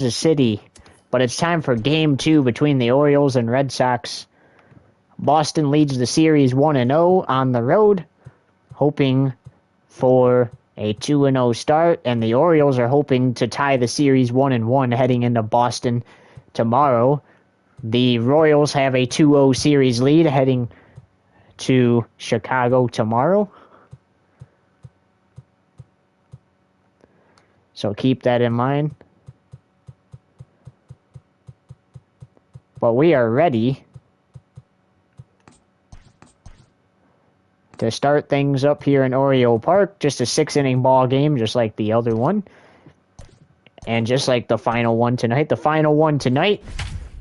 Kansas City. But it's time for Game 2 between the Orioles and Red Sox. Boston leads the series 1-0 on the road, hoping for a 2-0 start, and the Orioles are hoping to tie the series 1-1 heading into Boston tomorrow. The Royals have a 2-0 series lead heading to Chicago tomorrow. So keep that in mind. But we are ready to start things up here in Oriole Park. Just a 6-inning ball game, just like the other one. And just like the final one tonight. The final one tonight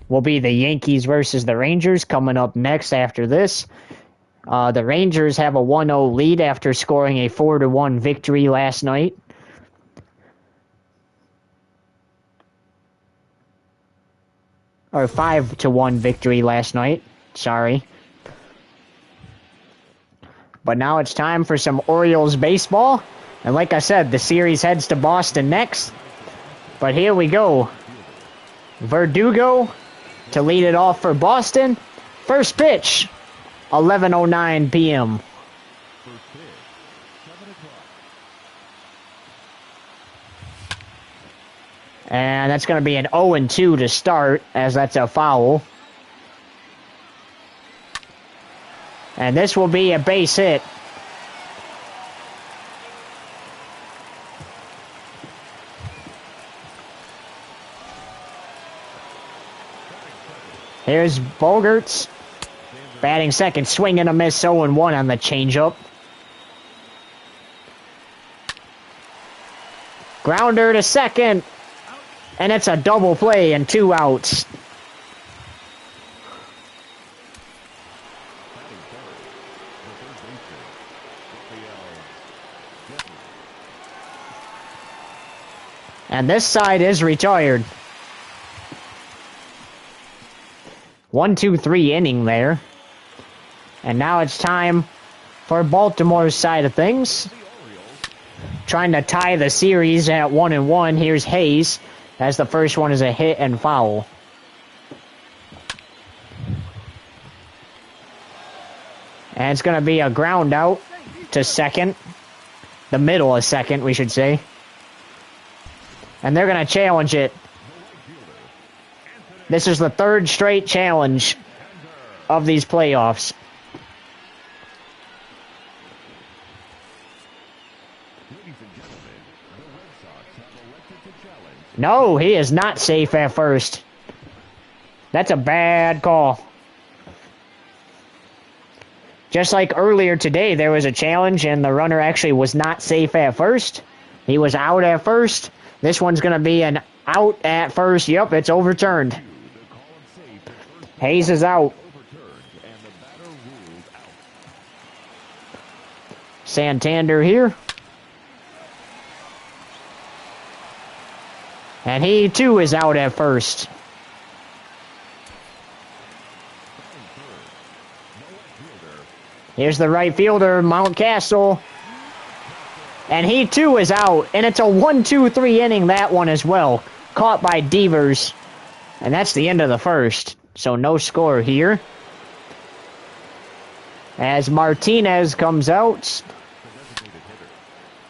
will be the Yankees versus the Rangers coming up next after this. The Rangers have a 1-0 lead after scoring a 4-1 victory last night. Or 5-1 victory last night. Sorry. But now it's time for some Orioles baseball. And like I said, the series heads to Boston next. But here we go. Verdugo to lead it off for Boston. First pitch, 11:09 p.m. And that's going to be an 0-2 to start, as that's a foul. And this will be a base hit. Here's Bogaerts. Batting second, swing and a miss, 0-1 on the changeup. Grounder to second. And it's a double play and 2 outs. And this side is retired. 1-2-3 inning there. And now it's time for Baltimore's side of things. Trying to tie the series at 1-1. Here's Hayes, as the first one is a hit and foul. And it's going to be a ground out to second. The middle of second, we should say. And they're going to challenge it. This is the third straight challenge of these playoffs. No, he is not safe at first. That's a bad call. Just like earlier today, there was a challenge and the runner actually was not safe at first. He was out at first. This one's going to be an out at first. Yep, it's overturned. Hayes is out. Santander here. And he, too, is out at first. Here's the right fielder, Mountcastle. And he, too, is out. And it's a 1-2-3 inning, that one as well. Caught by Devers. And that's the end of the first. So no score here. As Martinez comes out.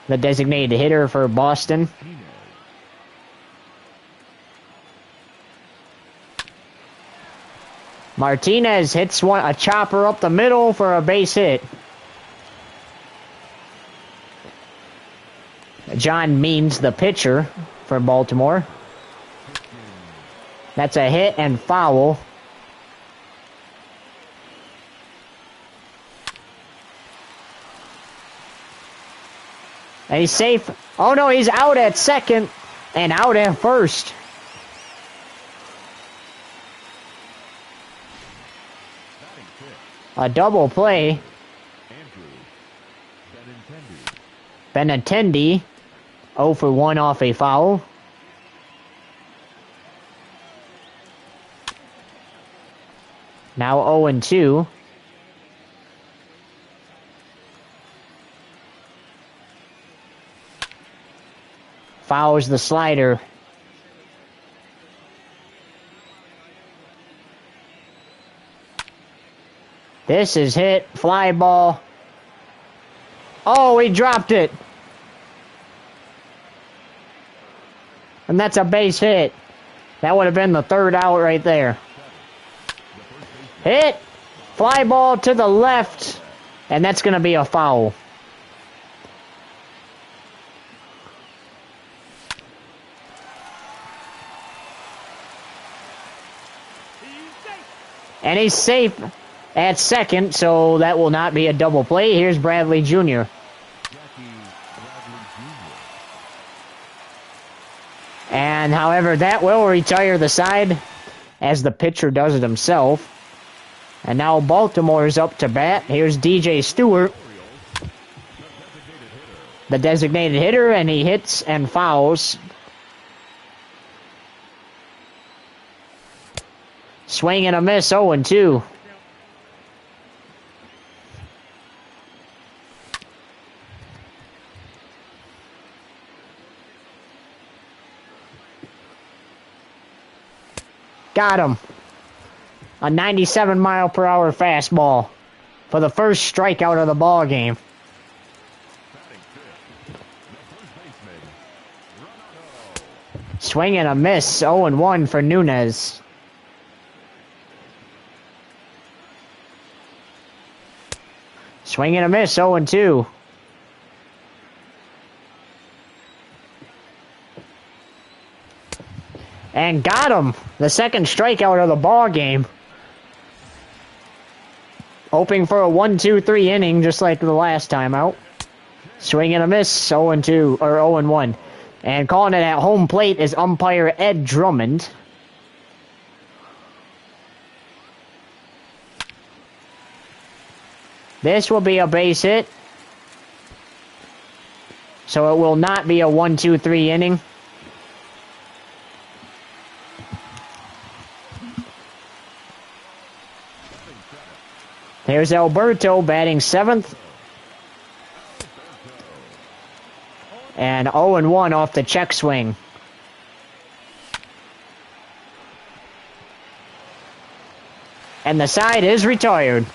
The designated hitter for Boston. Martinez hits a chopper up the middle for a base hit. John Means, the pitcher for Baltimore. That's a hit and foul. And he's safe. Oh no, he's out at second and out at first. A double play. Benintendi, 0 for 1 off a foul. Now 0-2. Fouls the slider. This is hit. Fly ball. Oh, he dropped it. And that's a base hit. That would have been the third out right there. Hit. Fly ball to the left. And that's going to be a foul. And he's safe at second, so that will not be a double play. Here's Bradley Jr. And, however, that will retire the side as the pitcher does it himself. And now Baltimore is up to bat. Here's DJ Stewart, the designated hitter, and he hits and fouls. Swing and a miss, 0-2. Got him. A 97-mile-per-hour fastball for the first strikeout of the ball game. Swing and a miss, 0-1 for Nunez. Swing and a miss, 0-2. And got him. The second strikeout of the ball game. Hoping for a 1-2-3 inning, just like the last time out. Swing and a miss, 0-2, or 0-1. And calling it at home plate is umpire Ed Drummond. This will be a base hit. So it will not be a 1-2-3 inning. Here's Alberto batting seventh. And 0-1 off the check swing. And the side is retired.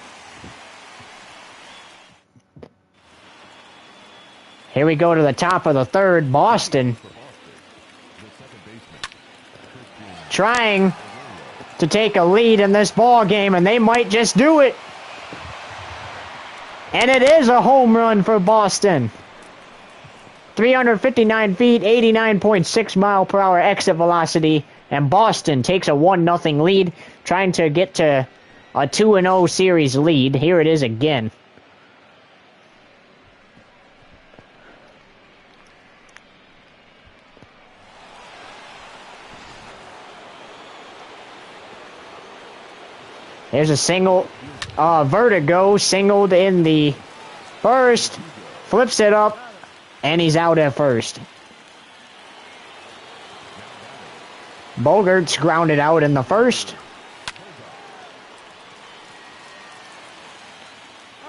Here we go to the top of the third. Boston trying to take a lead in this ball game, and they might just do it. And it is a home run for Boston. 359 feet, 89.6 mile per hour exit velocity, and Boston takes a 1-0 lead, trying to get to a 2-0 series lead. Here it is again. There's a single, Vertigo singled in the first, flips it up, and he's out at first. Bogart's grounded out in the first.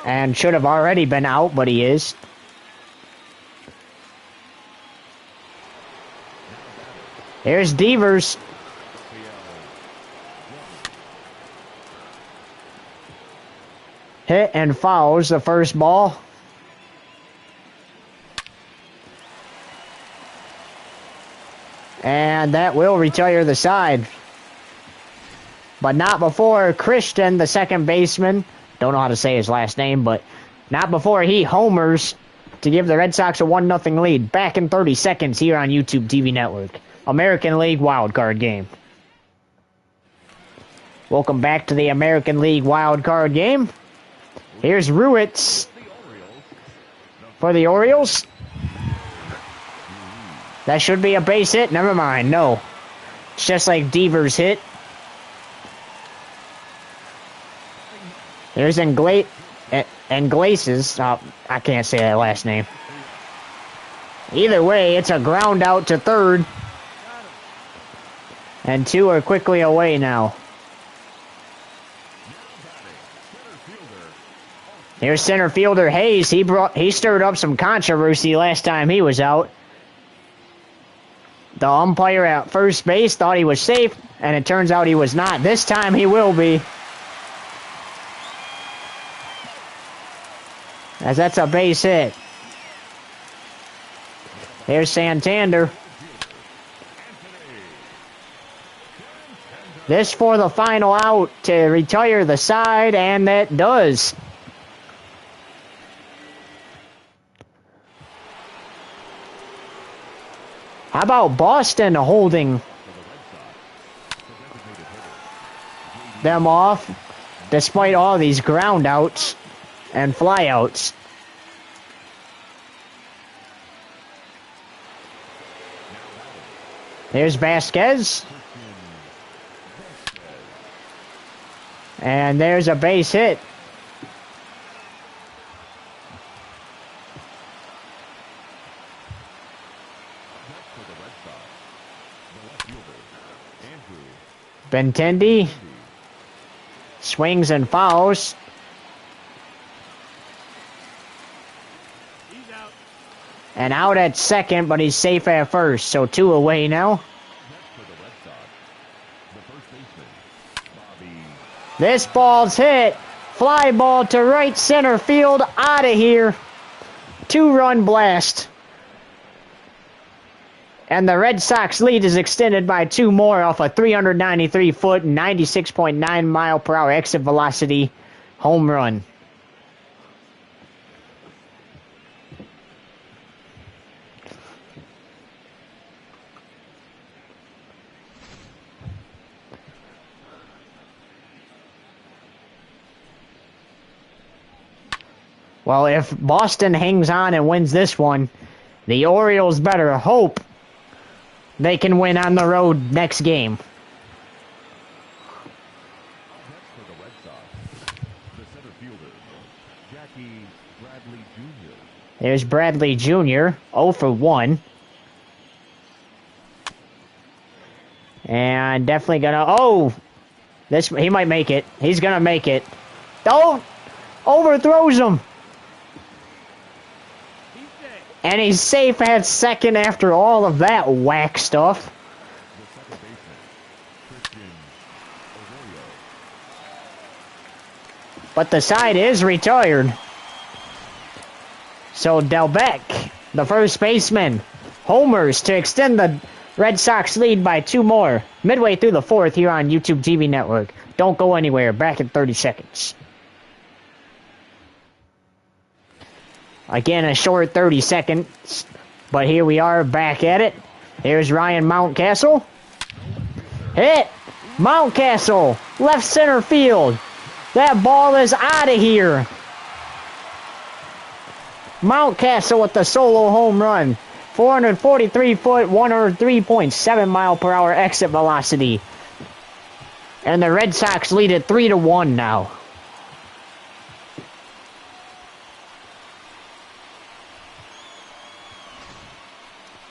And should have already been out, but he is. Here's Devers. Hit and fouls the first ball. And that will retire the side. But not before Christian, the second baseman, don't know how to say his last name, but not before he homers to give the Red Sox a 1-0 lead. Back in 30 seconds here on YouTube TV Network. American League Wildcard game. Welcome back to the American League Wildcard game. Here's Ruitz for the Orioles. That should be a base hit. Never mind. No. It's just like Devers hit. Here's Inglaces. I can't say that last name. Either way, it's a ground out to third. And two are quickly away now. Here's center fielder Hayes. He stirred up some controversy last time he was out. The umpire at first base thought he was safe, and it turns out he was not. This time he will be. as that's a base hit. Here's Santander. This for the final out to retire the side, and that does. How about Boston holding them off despite all these ground outs and fly outs? Here's Vasquez. And there's a base hit. Benintendi swings and fouls. And out at second, but he's safe at first. So 2 away now. This ball's hit. Fly ball to right center field. Out of here. 2-run blast. And the Red Sox lead is extended by 2 more off a 393-foot, 96.9 mile per hour exit velocity home run. Well, if Boston hangs on and wins this one, the Orioles better hope they can win on the road next game. There's Bradley Jr., 0 for 1. And definitely gonna, he might make it. He's gonna make it. Oh, overthrows him. And he's safe at second after all of that whack stuff. But the side is retired. So Delbecq, the first baseman, homers to extend the Red Sox lead by 2 more. Midway through the 4th here on YouTube TV Network. Don't go anywhere. Back in 30 seconds. Again, a short 30 seconds, but here we are back at it. Here's Ryan Mountcastle. Hit! Mountcastle, left center field. That ball is out of here. Mountcastle with the solo home run. 443-foot, 103.7 mile per hour exit velocity. And the Red Sox lead it 3-1 now.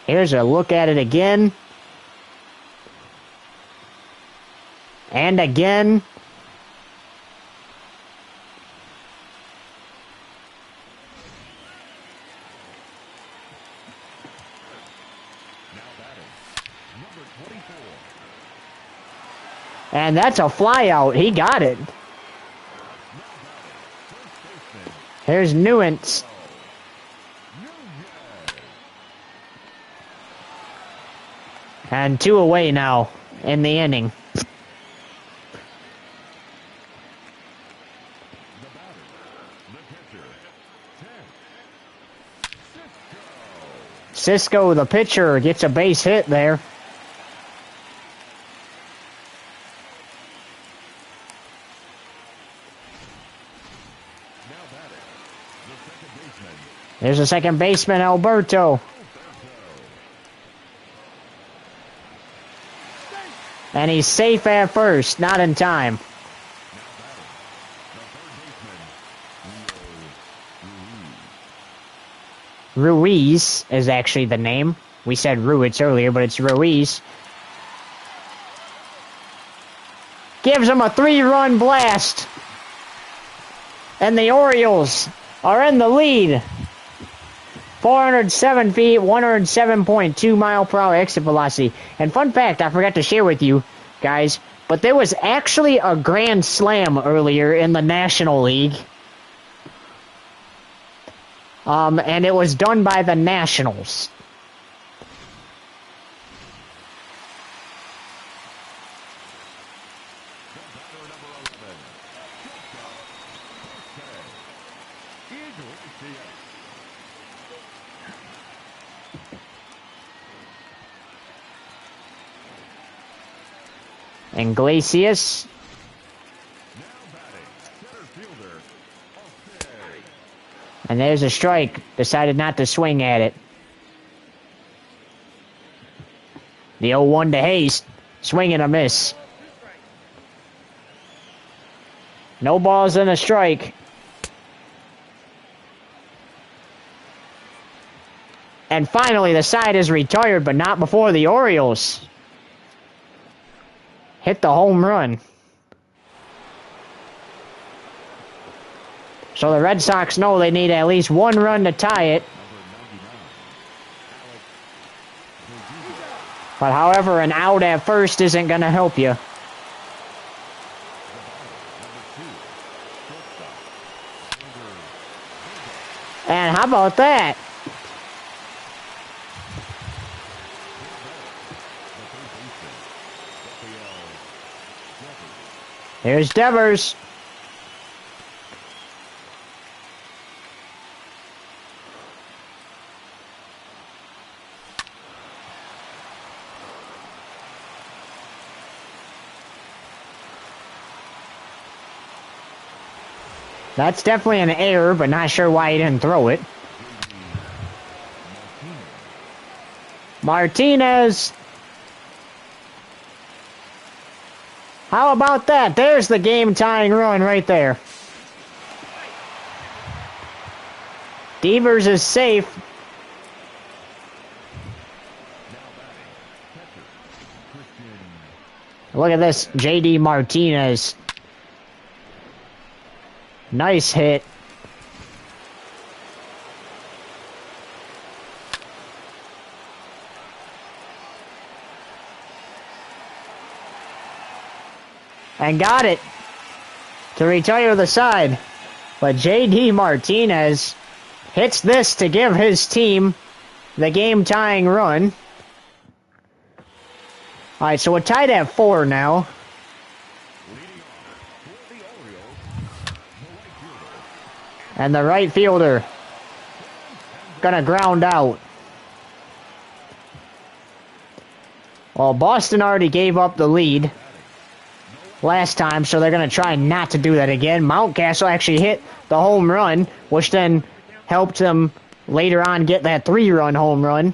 Here's a look at it again. And again. And that's a fly out. He got it. Here's Nuance. And 2 away now in the inning. Cisco, the pitcher, gets a base hit there. There's a second baseman, Alberto. And he's safe at first, not in time. Ruiz is actually the name. We said Ruiz earlier, but it's Ruiz. Gives him a 3-run blast. And the Orioles are in the lead. 407 feet, 107.2 mile per hour exit velocity. And fun fact, I forgot to share with you guys, but there was actually a grand slam earlier in the National League. And it was done by the Nationals. Iglesias. And there's a strike. Decided not to swing at it. The 0-1 to Hayes. Swing and a miss. No balls and a strike. And finally, the side is retired, but not before the Orioles hit the home run. So the Red Sox know they need at least one run to tie it. But however, an out at first isn't going to help you. And how about that? Here's Devers. That's definitely an error, but not sure why he didn't throw it. Martinez. How about that? There's the game-tying run right there. Devers is safe. Look at this, J.D. Martinez. Nice hit. And got it to retire the side. But J.D. Martinez hits this to give his team the game-tying run. All right, so we're tied at 4 now. And the right fielder gonna ground out. Well, Boston already gave up the lead last time, so they're gonna try not to do that again. Mountcastle actually hit the home run, which then helped them later on get that 3-run home run.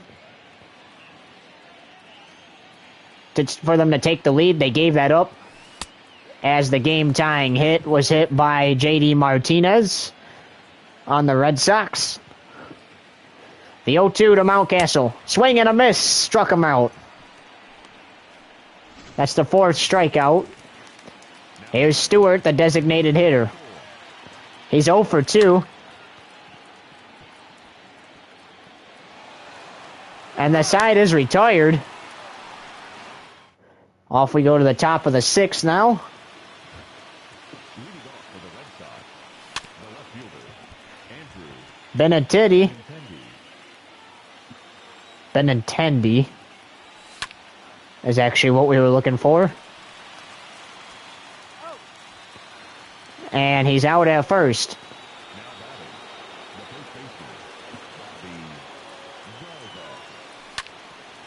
For them to take the lead, they gave that up as the game-tying hit was hit by J.D. Martinez on the Red Sox. The 0-2 to Mountcastle. Swing and a miss. Struck him out. That's the 4th strikeout. Here's Stewart, the designated hitter. He's 0 for 2. And the side is retired. Off we go to the top of the 6th now. Benintendi is actually what we were looking for. And he's out at first.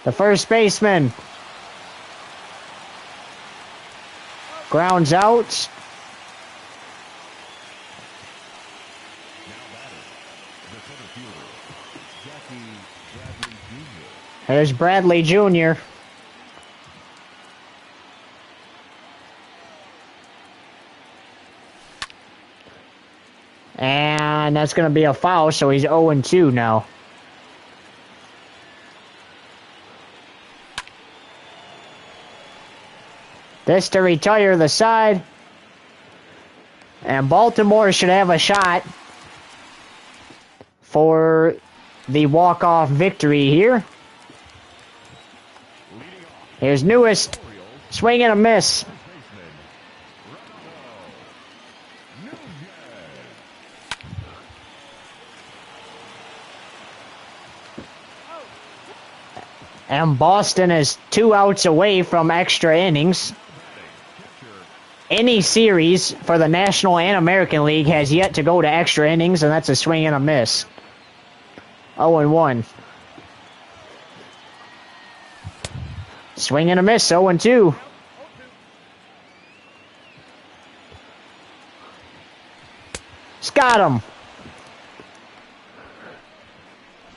The first baseman grounds out. There's Bradley Jr. And that's going to be a foul, so he's 0-2 now. This to retire the side. And Baltimore should have a shot for the walk-off victory here. Here's Newest. Swing and a miss. And Boston is 2 outs away from extra innings. Any series for the National and American League has yet to go to extra innings, and that's a swing and a miss. 0-1. Swing and a miss, 0-2. He's got him.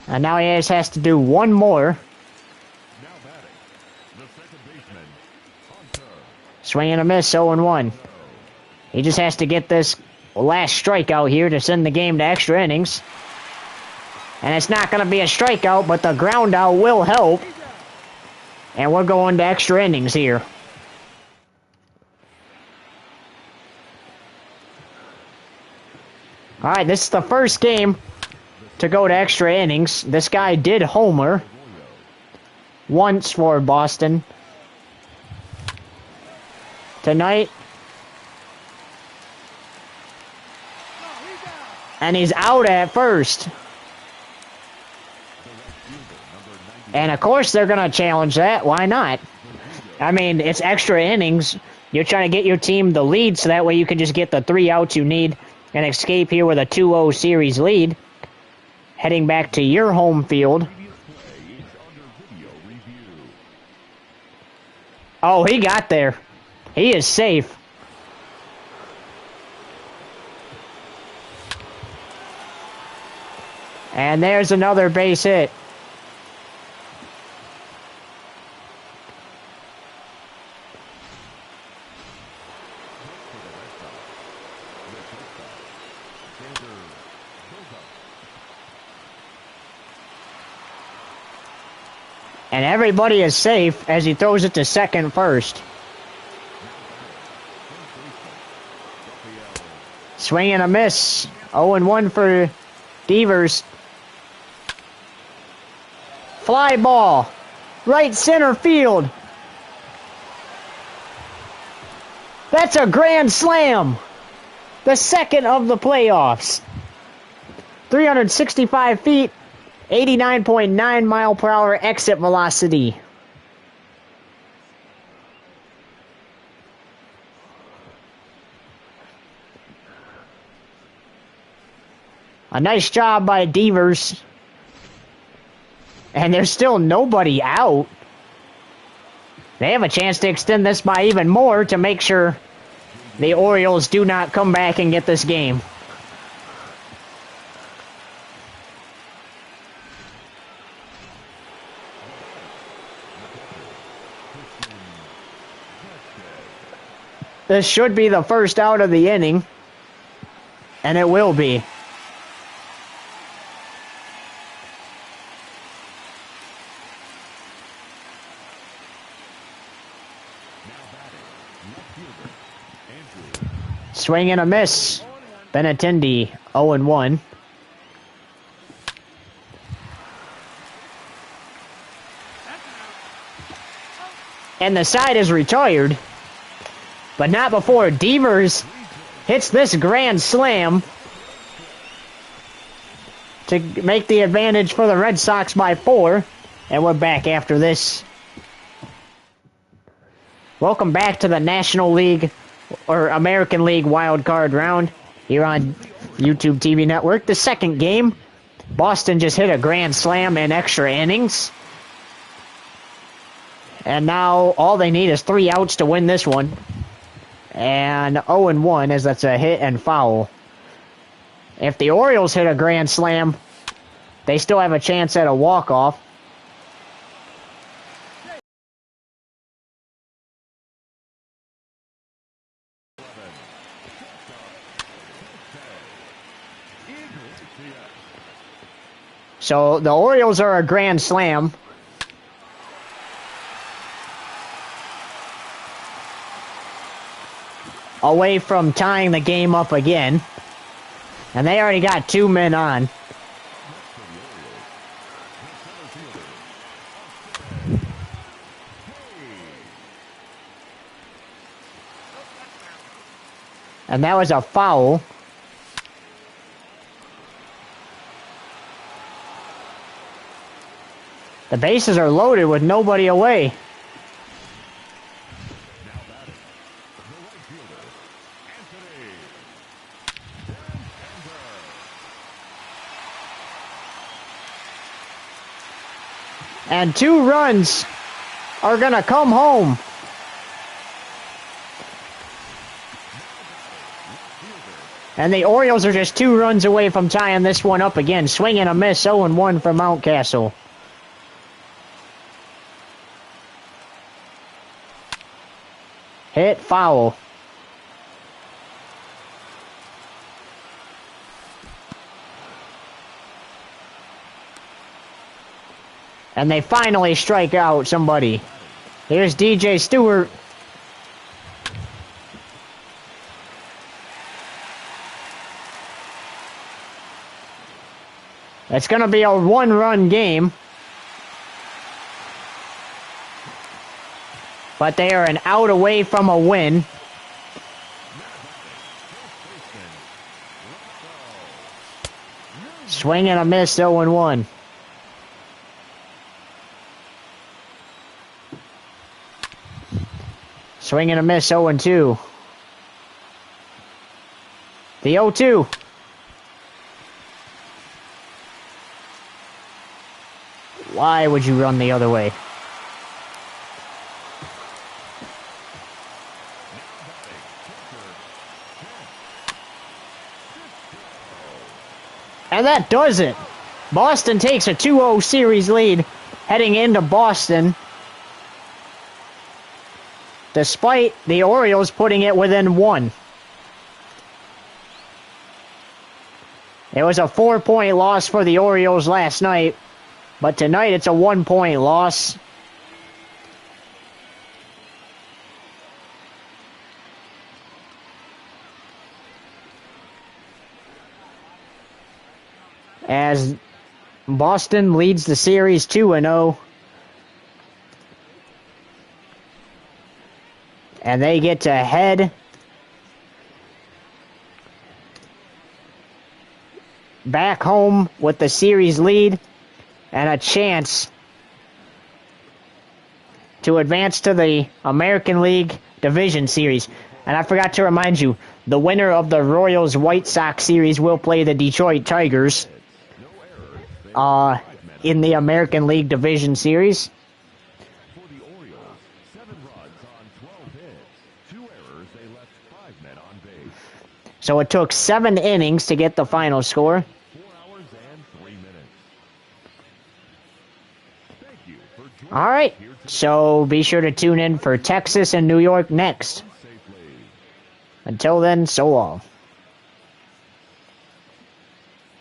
And now he just has to do one more. Swing and a miss, 0-1. He just has to get this last strikeout here to send the game to extra innings. And it's not going to be a strikeout, but the ground out will help. And we're going to extra innings here. All right, this is the first game to go to extra innings. This guy did homer once for Boston tonight. And he's out at first. And of course they're going to challenge that. Why not? I mean, it's extra innings. You're trying to get your team the lead so that way you can just get the 3 outs you need and escape here with a 2-0 series lead. Heading back to your home field. Oh, he got there. He is safe. And there's another base hit. And everybody is safe as he throws it to second first. Swing and a miss. 0-1 for Devers. Fly ball. Right center field. That's a grand slam. The second of the playoffs. 365 feet. 89.9 mile per hour exit velocity. A nice job by Devers. And there's still nobody out. They have a chance to extend this by even more to make sure the Orioles do not come back and get this game. This should be the first out of the inning. And it will be. Swing and a miss. Benintendi, 0-1. And the side is retired. But not before Devers hits this grand slam to make the advantage for the Red Sox by 4. And we're back after this. Welcome back to the National League or American League Wildcard round here on YouTube TV Network. The second game, Boston just hit a grand slam in extra innings. And now all they need is 3 outs to win this one. And 0-1 as that's a hit and foul. If the Orioles hit a grand slam, they still have a chance at a walk-off. So the Orioles are a grand slam. Away from tying the game up again. And they already got 2 men on. And that was a foul. The bases are loaded with nobody away. And 2 runs are going to come home. And the Orioles are just 2 runs away from tying this one up again. Swing and a miss, 0-1 for Mountcastle. Hit foul. And they finally strike out somebody. Here's DJ Stewart. It's going to be a 1-run game. But they are an out away from a win. Swing and a miss, 0-1. Swing and a miss, 0-2. The 0-2. Why would you run the other way? And that does it. Boston takes a 2-0 series lead heading into Boston, despite the Orioles putting it within 1. It was a 4-point loss for the Orioles last night, but tonight it's a 1-point loss. As Boston leads the series 2-0. And they get to head back home with the series lead and a chance to advance to the American League Division Series. And I forgot to remind you, the winner of the Royals-White Sox series will play the Detroit Tigers in the American League Division Series. For the Orioles, 7 runs on 12 hits, 2 errors, they left 5 men on base. So it took 7 innings to get the final score. 4 hours and 3 minutes. Thank you for joining All right, so be sure to tune in for Texas and New York next. us safely. Until then, so long.